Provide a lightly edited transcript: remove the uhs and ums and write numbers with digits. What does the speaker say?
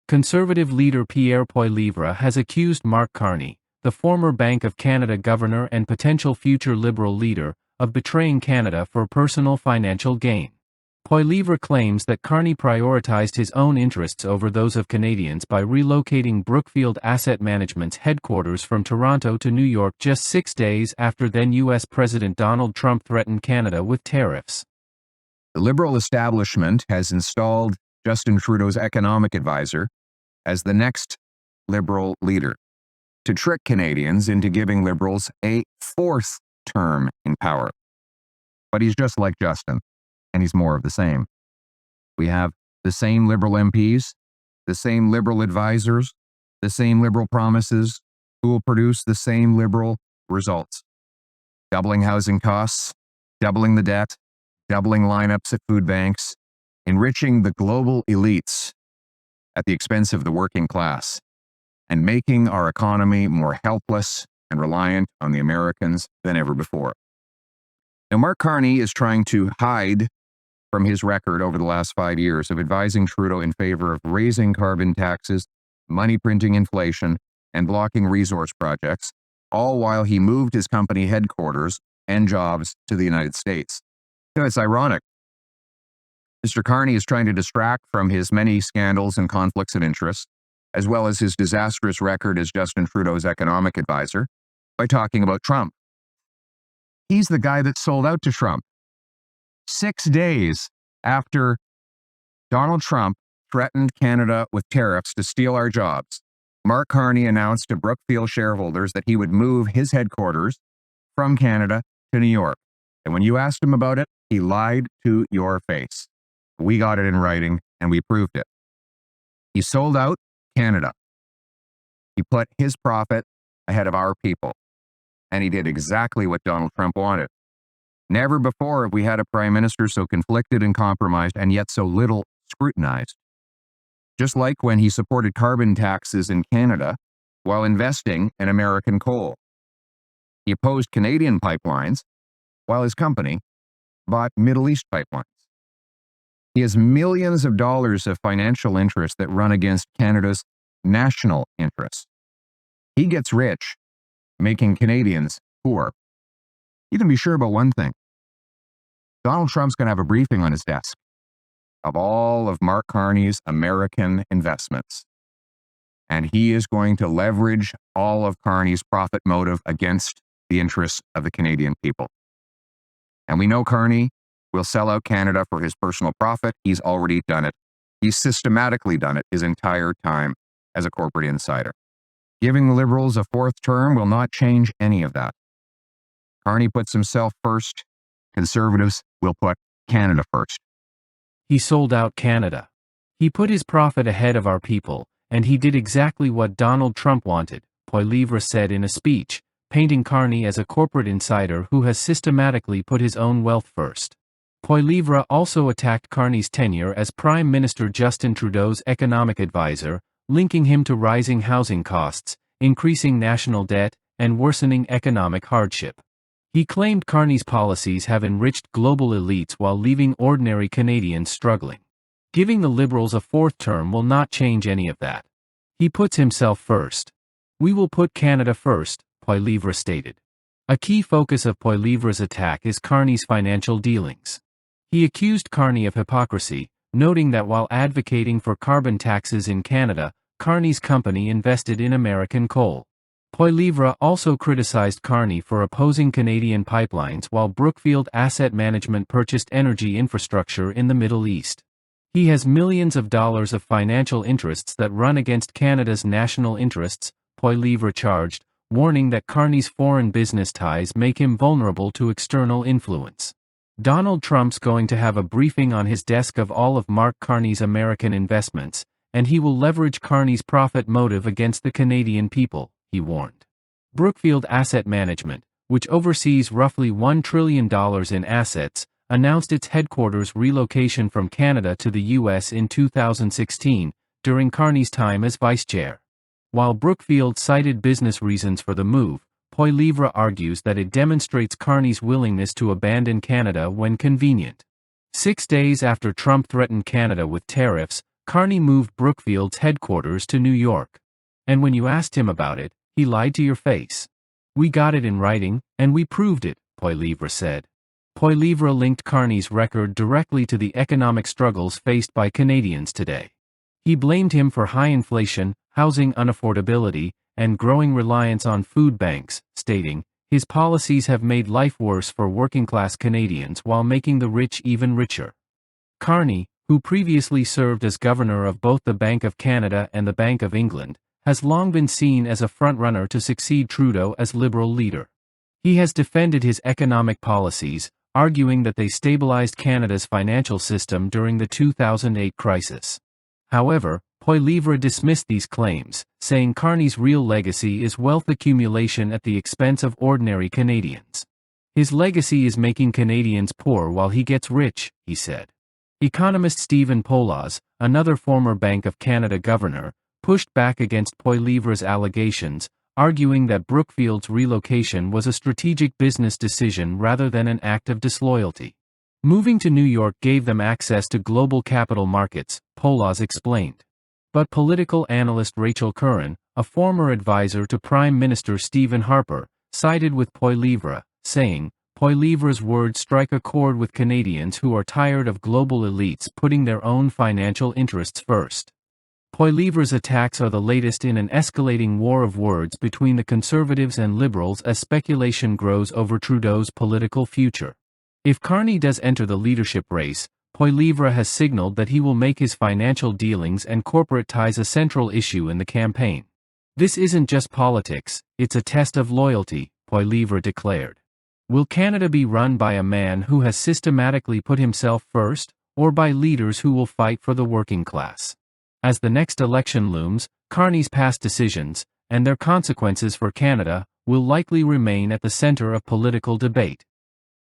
Conservative leader Pierre Poilievre has accused Mark Carney, the former Bank of Canada governor and potential future Liberal leader, of betraying Canada for personal financial gain. Poilievre claims that Carney prioritized his own interests over those of Canadians by relocating Brookfield Asset Management's headquarters from Toronto to New York just 6 days after then U.S. President Donald Trump threatened Canada with tariffs. The Liberal establishment has installed Justin Trudeau's economic advisor as the next Liberal leader to trick Canadians into giving Liberals a fourth term in power. But he's just like Justin, and he's more of the same. We have the same Liberal MPs, the same Liberal advisors, the same Liberal promises, who will produce the same Liberal results. Doubling housing costs, doubling the debt, doubling lineups at food banks, enriching the global elites at the expense of the working class, and making our economy more helpless and reliant on the Americans than ever before. Now, Mark Carney is trying to hide from his record over the last 5 years of advising Trudeau in favor of raising carbon taxes, money printing inflation, and blocking resource projects, all while he moved his company headquarters and jobs to the United States. You know, it's ironic. Mr. Carney is trying to distract from his many scandals and conflicts of interest, as well as his disastrous record as Justin Trudeau's economic advisor, by talking about Trump. He's the guy that sold out to Trump. 6 days after Donald Trump threatened Canada with tariffs to steal our jobs, Mark Carney announced to Brookfield shareholders that he would move his headquarters from Canada to New York. And when you asked him about it, he lied to your face. We got it in writing, and we proved it. He sold out Canada. He put his profit ahead of our people. And he did exactly what Donald Trump wanted. Never before have we had a prime minister so conflicted and compromised, and yet so little scrutinized. Just like when he supported carbon taxes in Canada while investing in American coal. He opposed Canadian pipelines while his company bought Middle East pipelines. He has millions of dollars of financial interests that run against Canada's national interests. He gets rich, making Canadians poor. You can be sure about one thing. Donald Trump's going to have a briefing on his desk of all of Mark Carney's American investments. And he is going to leverage all of Carney's profit motive against the interests of the Canadian people. And we know Carney will sell out Canada for his personal profit. He's already done it. He's systematically done it his entire time as a corporate insider. Giving the Liberals a fourth term will not change any of that. Carney puts himself first. Conservatives will put Canada first. He sold out Canada. He put his profit ahead of our people, and he did exactly what Donald Trump wanted, Poilievre said in a speech, painting Carney as a corporate insider who has systematically put his own wealth first. Poilievre also attacked Carney's tenure as Prime Minister Justin Trudeau's economic advisor, linking him to rising housing costs, increasing national debt, and worsening economic hardship. He claimed Carney's policies have enriched global elites while leaving ordinary Canadians struggling. Giving the Liberals a fourth term will not change any of that. He puts himself first. We will put Canada first, Poilievre stated. A key focus of Poilievre's attack is Carney's financial dealings. He accused Carney of hypocrisy, noting that while advocating for carbon taxes in Canada, Carney's company invested in American coal. Poilievre also criticized Carney for opposing Canadian pipelines while Brookfield Asset Management purchased energy infrastructure in the Middle East. He has millions of dollars of financial interests that run against Canada's national interests, Poilievre charged, warning that Carney's foreign business ties make him vulnerable to external influence. Donald Trump's going to have a briefing on his desk of all of Mark Carney's American investments, and he will leverage Carney's profit motive against the Canadian people, he warned. Brookfield Asset Management, which oversees roughly $1 trillion in assets, announced its headquarters relocation from Canada to the U.S. in 2016, during Carney's time as vice chair. While Brookfield cited business reasons for the move, Poilievre argues that it demonstrates Carney's willingness to abandon Canada when convenient. 6 days after Trump threatened Canada with tariffs, Carney moved Brookfield's headquarters to New York. And when you asked him about it, he lied to your face. We got it in writing, and we proved it, Poilievre said. Poilievre linked Carney's record directly to the economic struggles faced by Canadians today. He blamed him for high inflation, housing unaffordability, and growing reliance on food banks, stating, "His policies have made life worse for working-class Canadians while making the rich even richer." Carney, who previously served as governor of both the Bank of Canada and the Bank of England, has long been seen as a frontrunner to succeed Trudeau as Liberal leader. He has defended his economic policies, arguing that they stabilized Canada's financial system during the 2008 crisis. However, Poilievre dismissed these claims, saying Carney's real legacy is wealth accumulation at the expense of ordinary Canadians. His legacy is making Canadians poor while he gets rich, he said. Economist Stephen Poloz, another former Bank of Canada governor, pushed back against Poilievre's allegations, arguing that Brookfield's relocation was a strategic business decision rather than an act of disloyalty. Moving to New York gave them access to global capital markets, Poloz explained. But political analyst Rightell, a former advisor to Prime Minister Stephen Harper, sided with Poilievre, saying, Poilievre's words strike a chord with Canadians who are tired of global elites putting their own financial interests first. Poilievre's attacks are the latest in an escalating war of words between the Conservatives and Liberals as speculation grows over Trudeau's political future. If Carney does enter the leadership race, Poilievre has signaled that he will make his financial dealings and corporate ties a central issue in the campaign. "This isn't just politics, it's a test of loyalty," Poilievre declared. Will Canada be run by a man who has systematically put himself first, or by leaders who will fight for the working class? As the next election looms, Carney's past decisions, and their consequences for Canada, will likely remain at the center of political debate.